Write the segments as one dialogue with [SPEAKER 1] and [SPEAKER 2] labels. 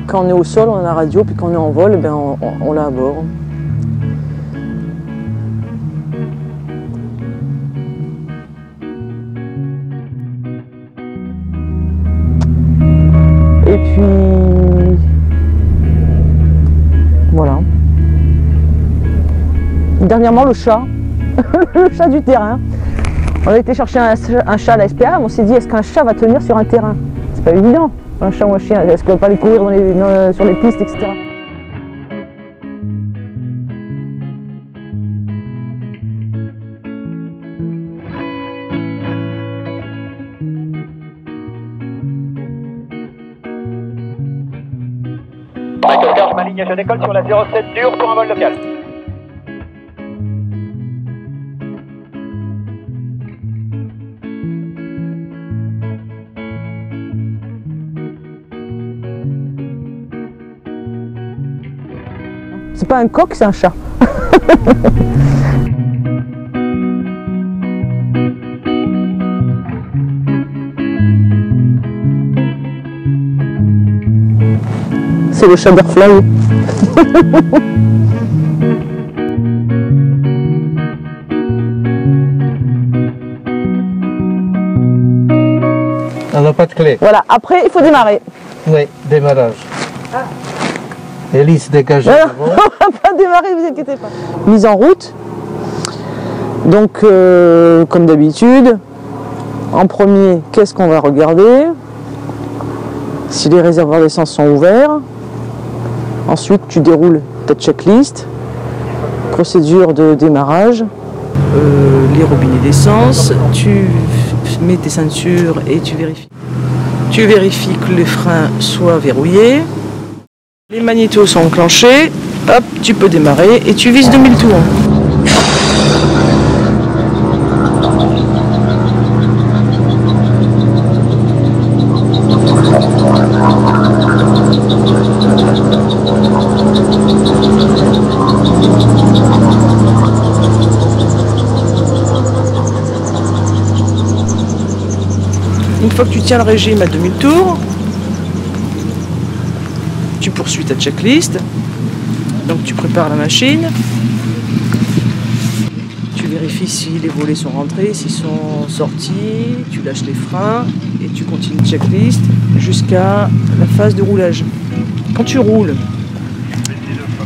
[SPEAKER 1] Quand on est au sol, on a la radio, puis quand on est en vol, ben, on l'a à bord. Et puis, voilà. Dernièrement, le chat, le chat du terrain. On a été chercher un chat à la SPA, on s'est dit, est-ce qu'un chat va tenir sur un terrain? C'est pas évident, un chat ou un chien, est-ce qu'on va pas aller courir sur les pistes, etc.
[SPEAKER 2] Michael Garge, ma ligne, je décolle sur la 07 dure pour un vol local.
[SPEAKER 1] C'est pas un coq, c'est un chat. C'est le Chatterfly.
[SPEAKER 3] On n'a pas de clé.
[SPEAKER 1] Voilà, après il faut démarrer.
[SPEAKER 3] Oui, démarrage. Ah. Hélice dégagée.
[SPEAKER 1] Voilà. On va pas démarrer, ne vous inquiétez pas. Mise en route. Donc, comme d'habitude, en premier, qu'est-ce qu'on va regarder? Si les réservoirs d'essence sont ouverts. Ensuite, tu déroules ta checklist. Procédure de démarrage. Les robinets d'essence. Tu mets tes ceintures et tu vérifies. Tu vérifies que les freins soient verrouillés. Les magnétos sont enclenchés. Hop, tu peux démarrer et tu vises 2000 tours. Une fois que tu tiens le régime à 2000 tours, tu poursuis ta checklist. Donc tu prépares la machine. Tu vérifies si les volets sont rentrés, s'ils sont sortis. Tu lâches les freins et tu continues la checklist jusqu'à la phase de roulage. Quand tu roules,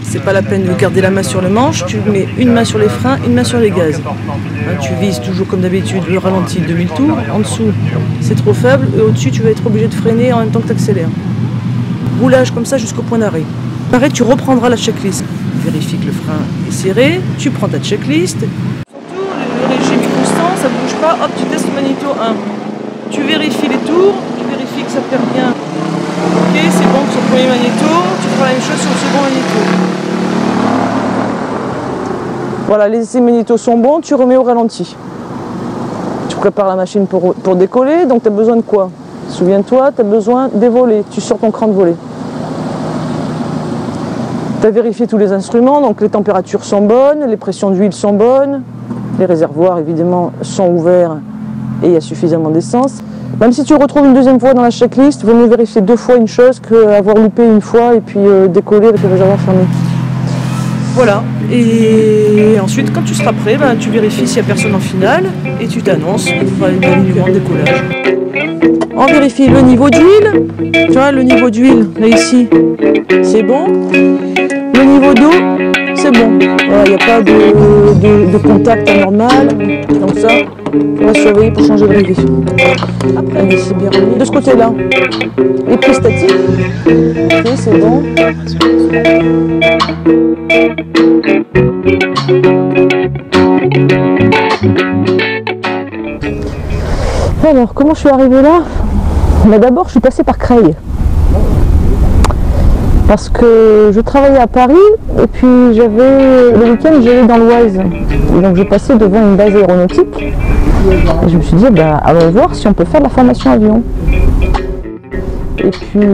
[SPEAKER 1] c'est pas la peine de garder la main sur le manche. Tu mets une main sur les freins, une main sur les gaz. Tu vises toujours comme d'habitude le ralenti 2000 tours. En dessous, c'est trop faible. Et au-dessus, tu vas être obligé de freiner en même temps que tu accélères. Roulage comme ça jusqu'au point d'arrêt. Pareil, tu reprendras la checklist. Vérifie que le frein est serré. Tu prends ta checklist. Surtout, le régime est constant, ça ne bouge pas. Hop, tu testes le magnéto 1. Tu vérifies les tours. Tu vérifies que ça perd bien. Ok, c'est bon sur le premier magnéto. Tu feras la même chose sur le second magnéto. Voilà, les magnétos sont bons, tu remets au ralenti. Tu prépares la machine pour décoller, donc tu as besoin de quoi? Souviens-toi, tu as besoin des volets, tu sors ton cran de volet. Tu as vérifié tous les instruments, donc les températures sont bonnes, les pressions d'huile sont bonnes, les réservoirs évidemment sont ouverts et il y a suffisamment d'essence. Même si tu retrouves une deuxième fois dans la checklist, il vaut mieux vérifier 2 fois une chose qu'avoir loupé une fois et puis décoller avec le réservoir fermé. Voilà, et ensuite quand tu seras prêt, ben, tu vérifies s'il n'y a personne en finale et tu t'annonces pour l'alignement de décollage. On vérifie le niveau d'huile, tu vois le niveau d'huile là ici c'est bon, le niveau d'eau c'est bon, voilà, il n'y a pas de contact anormal, donc ça on va surveiller pour changer de régler. Après c'est bien remis. De ce côté là, les prises statiques, ok c'est bon. Alors, comment je suis arrivée là? D'abord, je suis passée par Creil. Parce que je travaillais à Paris et puis le week-end, j'allais dans l'Oise. Et donc, j'ai passé devant une base aéronautique. Et je me suis dit, bah, allons voir si on peut faire de la formation avion. Et puis,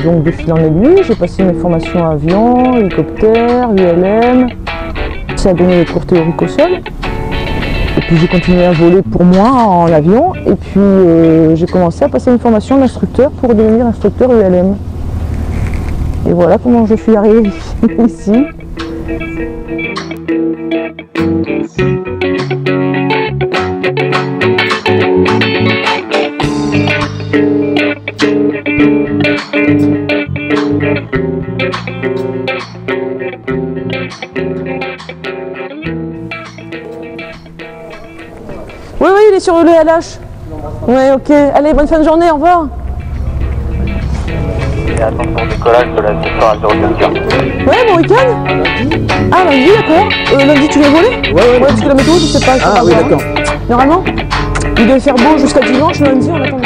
[SPEAKER 1] donc, de fil en aiguille, j'ai passé mes formations avion, hélicoptère, ULM. Ça a donné les cours théoriques au sol. Et puis j'ai continué à voler pour moi en avion. Et puis j'ai commencé à passer une formation d'instructeur pour devenir instructeur ULM. Et voilà comment je suis arrivée ici. Oui, oui, il est sur le LH. Ouais, ok. Allez, bonne fin de journée, au revoir.
[SPEAKER 2] Et attention au décollage de la victoire à 0,4.
[SPEAKER 1] Ouais, bon week-end. Ah, lundi, d'accord. Lundi, tu viens voler? Ouais, parce que la météo, je sais pas.
[SPEAKER 3] Ah oui, d'accord.
[SPEAKER 1] Normalement, il devait faire beau jusqu'à dimanche, lundi, on attend.